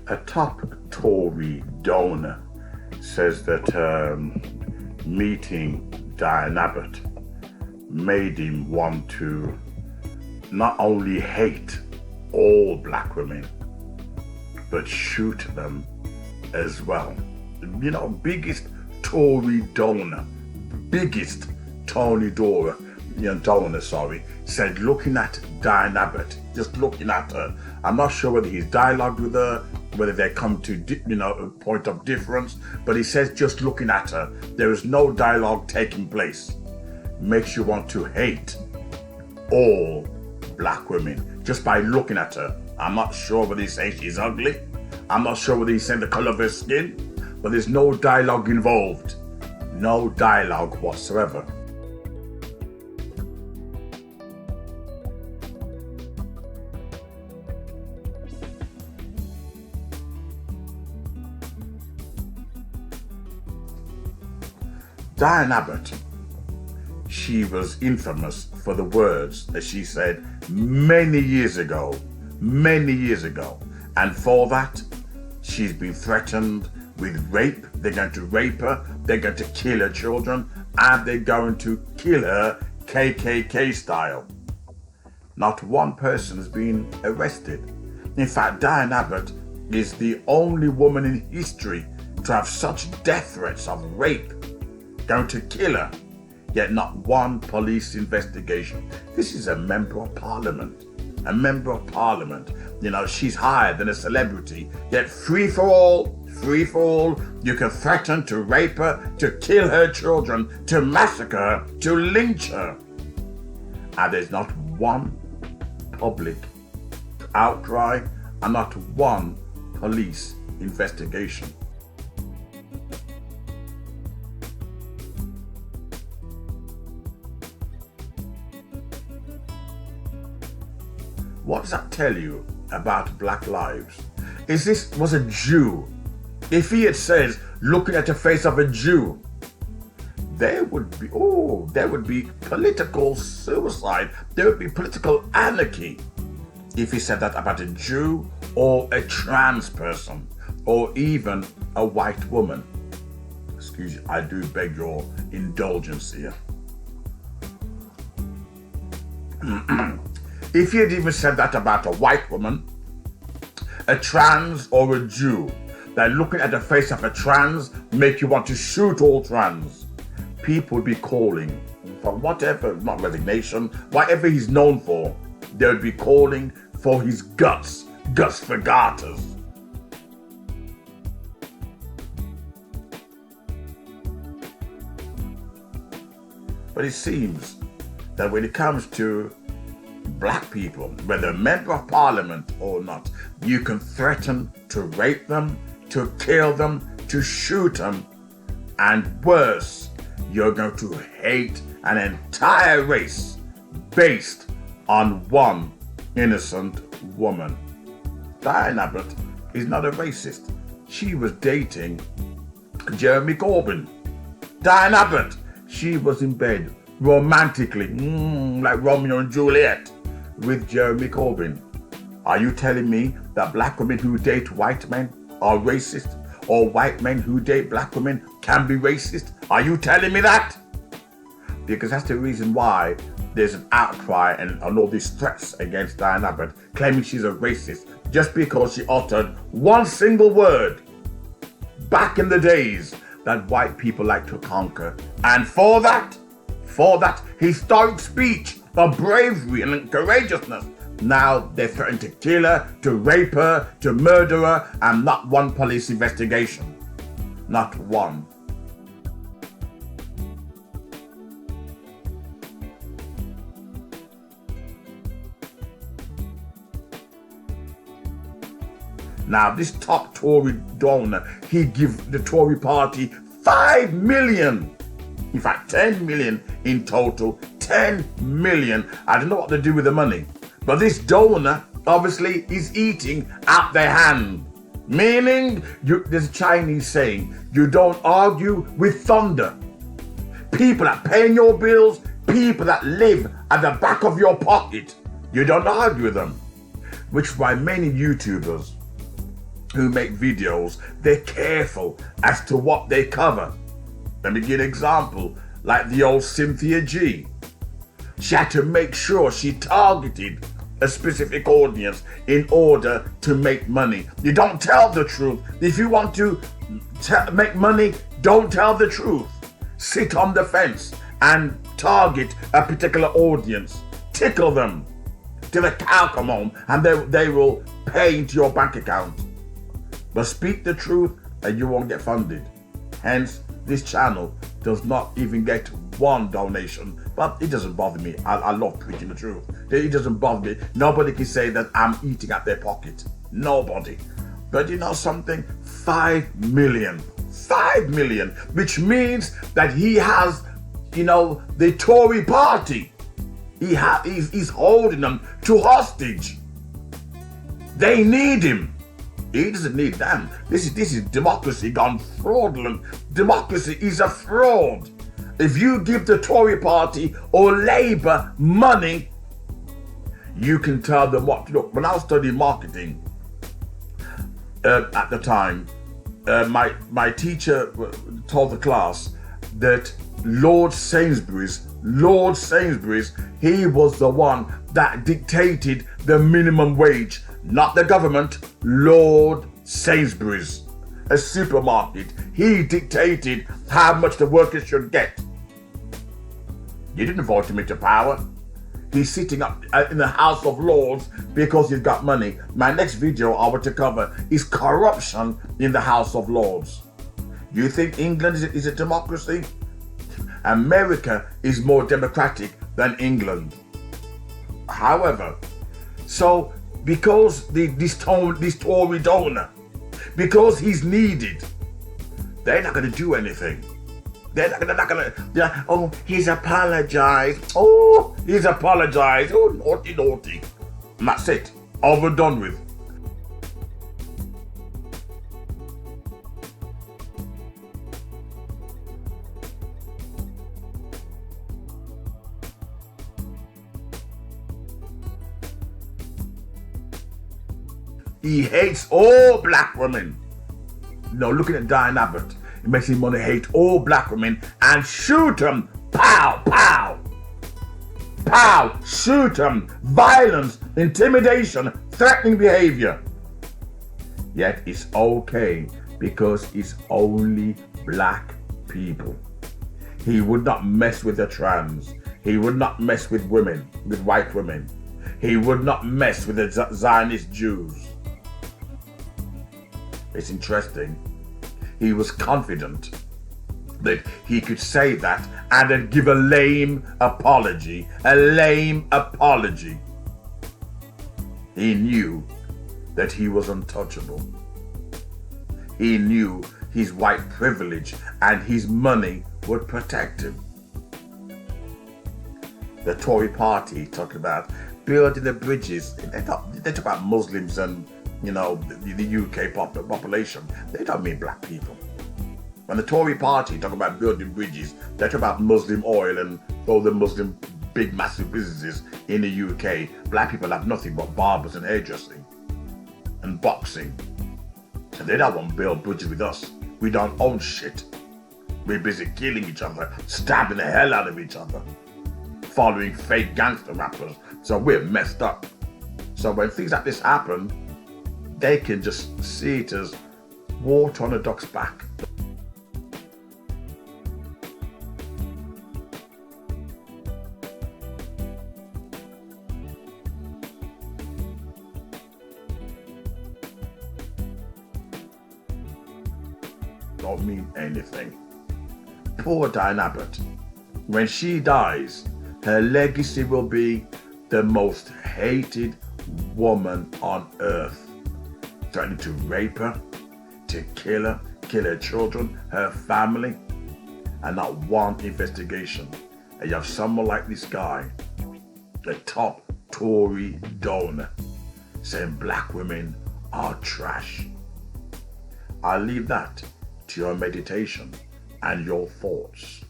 A top Tory donor says that meeting Diane Abbott made him want to not only hate all black women, but shoot them as well. You know, biggest Tory donor, said looking at Diane Abbott, just looking at her, I'm not sure whether he's dialogued with her, whether they come to, a point of difference, but he says just looking at her, there is no dialogue taking place. Makes you want to hate all black women just by looking at her. I'm not sure whether he's saying she's ugly. I'm not sure whether he's saying the color of her skin, but there's no dialogue involved. No dialogue whatsoever. Diane Abbott, she was infamous for the words that she said many years ago. And for that, she's been threatened with rape. They're going to rape her, they're going to kill her children, and they're going to kill her KKK style. Not one person has been arrested. In fact, Diane Abbott is the only woman in history to have such death threats of rape, going to kill her, yet not one police investigation. This is a member of parliament. She's higher than a celebrity, yet free for all, you can threaten to rape her, to kill her children, to massacre her, to lynch her. And there's not one public outcry and not one police investigation. What does that tell you about black lives? Was a Jew. If he had said, looking at the face of a Jew, there would be political suicide. There would be political anarchy if he said that about a Jew or a trans person or even a white woman. Excuse me, I do beg your indulgence here. If he had even said that about a white woman, a trans or a Jew, that looking at the face of a trans make you want to shoot all trans, people would be calling for whatever, not resignation, whatever he's known for, they would be calling for his guts for garters. But it seems that when it comes to black people, whether a member of parliament or not, you can threaten to rape them, to kill them, to shoot them, and worse, you're going to hate an entire race based on one innocent woman. Diane Abbott is not a racist. She was dating Jeremy Corbyn. Diane Abbott, she was in bed romantically, like Romeo and Juliet, with Jeremy Corbyn. Are you telling me that black women who date white men are racist, or white men who date black women can be racist? Are you telling me that? Because that's the reason why there's an outcry and all these threats against Diane Abbott, claiming she's a racist just because she uttered one single word back in the days that white people like to conquer. And for that historic speech of bravery and courageousness, now they're threatening to kill her, to rape her, to murder her, and not one police investigation. Not one. Now, this top Tory donor, he give the Tory party 5 million. In fact, 10 million in total. 10 million. I don't know what they do with the money. But this donor, obviously, is eating out their hand. Meaning, there's a Chinese saying, you don't argue with thunder. People that pay your bills, people that live at the back of your pocket, you don't argue with them. Which is why many YouTubers who make videos, they're careful as to what they cover. Let me give an example, like the old Cynthia G. She had to make sure she targeted a specific audience in order to make money. You don't tell the truth. If you want to make money, don't tell the truth. Sit on the fence and target a particular audience. Tickle them till the cow come home, and they will pay into your bank account. But speak the truth and you won't get funded. Hence, this channel does not even get one donation, but it doesn't bother me. I love preaching the truth. It doesn't bother me. Nobody can say that I'm eating at their pocket. Nobody. But you know something? 5 million. 5 million, which means that he has, the Tory party. He's holding them to hostage. They need him. He doesn't need them. This is democracy gone fraudulent. Democracy is a fraud. If you give the Tory party or Labour money, you can tell them what to do. When I was studying marketing at the time, my teacher told the class that Lord Sainsbury's, he was the one that dictated the minimum wage. Not the government, Lord Sainsbury's, a supermarket. He dictated how much the workers should get. You didn't vote him into power. He's sitting up in the House of Lords because he's got money. My next video I want to cover is corruption in the House of Lords. You think England is a democracy? America is more democratic than England. However, so because this Tory donor, because he's needed, they're not going to do anything. They're not gonna, oh, he's apologized. Oh, he's apologized. Oh, naughty. And that's it. Over and done with. He hates all black women. No, looking at Diane Abbott, it makes him want to hate all black women and shoot them. Pow, pow. Pow, shoot them. Violence, intimidation, threatening behavior. Yet it's okay because it's only black people. He would not mess with the trans. He would not mess with women, with white women. He would not mess with the Zionist Jews. It's interesting. He was confident that he could say that and then give a lame apology. He knew that he was untouchable. He knew his white privilege and his money would protect him. The Tory party talked about building the bridges. They talk about Muslims and the UK population. They don't mean black people. When the Tory party talk about building bridges, they talk about Muslim oil and all the Muslim big massive businesses in the UK. Black people have nothing but barbers and hairdressing and boxing. So they don't want to build bridges with us. We don't own shit. We're busy killing each other, stabbing the hell out of each other, following fake gangster rappers. So we're messed up. So when things like this happen, they can just see it as water on a duck's back. Don't mean anything. Poor Diane Abbott. When she dies, her legacy will be the most hated woman on earth. Threatening to rape her, to kill her children, her family, and not one investigation. And you have someone like this guy, the top Tory donor, saying black women are trash. I'll leave that to your meditation and your thoughts.